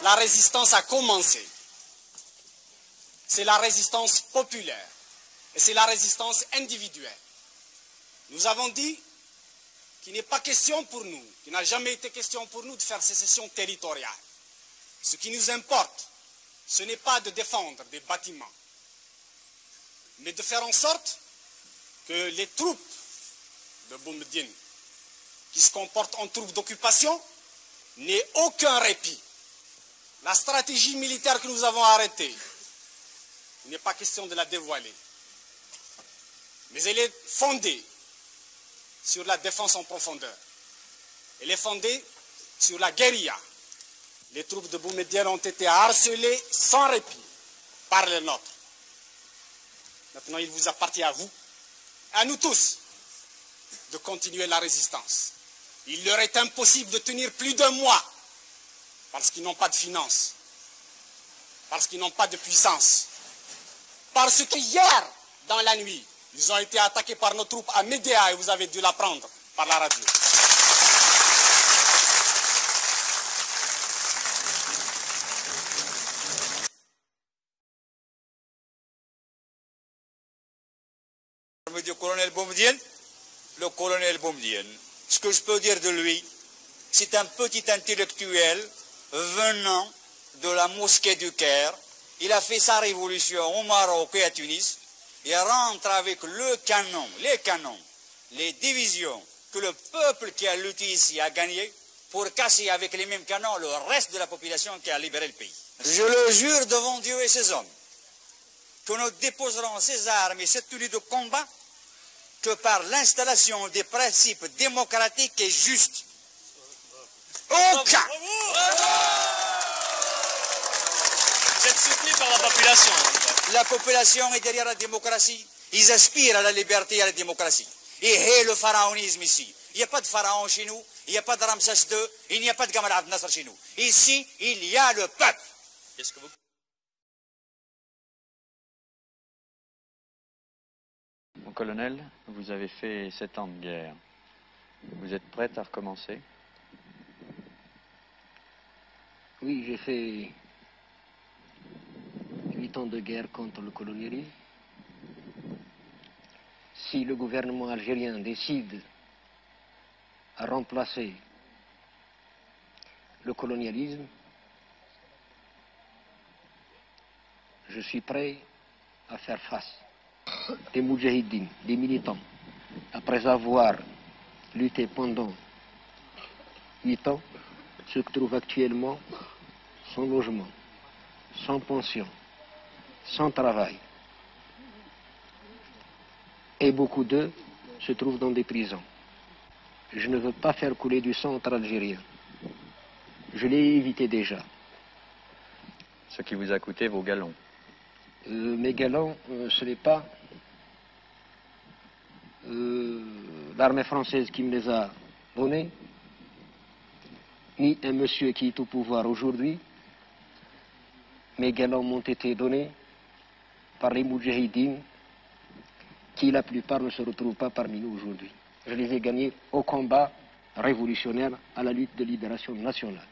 la résistance a commencé. C'est la résistance populaire et c'est la résistance individuelle. Nous avons dit qu'il n'est pas question pour nous, qu'il n'a jamais été question pour nous de faire sécession territoriale. Ce qui nous importe, ce n'est pas de défendre des bâtiments, mais de faire en sorte que les troupes de Boumediene, qui se comportent en troupes d'occupation, n'aient aucun répit. La stratégie militaire que nous avons arrêtée, il n'est pas question de la dévoiler, mais elle est fondée sur la défense en profondeur. Elle est fondée sur la guérilla. Les troupes de Boumediene ont été harcelées sans répit par les nôtres. Maintenant, il vous appartient à vous, à nous tous, de continuer la résistance. Il leur est impossible de tenir plus d'un mois parce qu'ils n'ont pas de finances, parce qu'ils n'ont pas de puissance, parce que hier, dans la nuit, ils ont été attaqués par nos troupes à Médéa et vous avez dû l'apprendre par la radio. Du colonel Boumediene, le colonel Boumediene, ce que je peux dire de lui, c'est un petit intellectuel venant de la mosquée du Caire. Il a fait sa révolution au Maroc et à Tunis. Il rentre avec le canon, les canons, les divisions que le peuple qui a lutté ici a gagné pour casser avec les mêmes canons le reste de la population qui a libéré le pays. Je le jure devant Dieu et ses hommes que nous déposerons ces armes et cette tenue de combat que par l'installation des principes démocratiques et justes. Aucun. Vous êtes soutenu par la population. La population est derrière la démocratie. Ils aspirent à la liberté et à la démocratie. Et le pharaonisme ici. Il n'y a pas de pharaon chez nous. Il n'y a pas de Ramsès II. Il n'y a pas de Gamal Abdel Nasser chez nous. Ici, il y a le peuple. Qu'est-ce que vous... Mon colonel, vous avez fait 7 ans de guerre. Vous êtes prête à recommencer? Oui, j'ai fait 8 ans de guerre contre le colonialisme. Si le gouvernement algérien décide à remplacer le colonialisme, je suis prêt à faire face. Des moudjahidines, des militants, après avoir lutté pendant 8 ans, se trouvent actuellement sans logement, sans pension, sans travail. Et beaucoup d'eux se trouvent dans des prisons. Je ne veux pas faire couler du sang entre Algériens. Je l'ai évité déjà. Ce qui vous a coûté vos galons. Mes galons, ce n'est pas l'armée française qui me les a donnés, ni un monsieur qui est au pouvoir aujourd'hui. Mes galons m'ont été donnés par les moudjahidines, qui la plupart ne se retrouvent pas parmi nous aujourd'hui. Je les ai gagnés au combat révolutionnaire, à la lutte de libération nationale.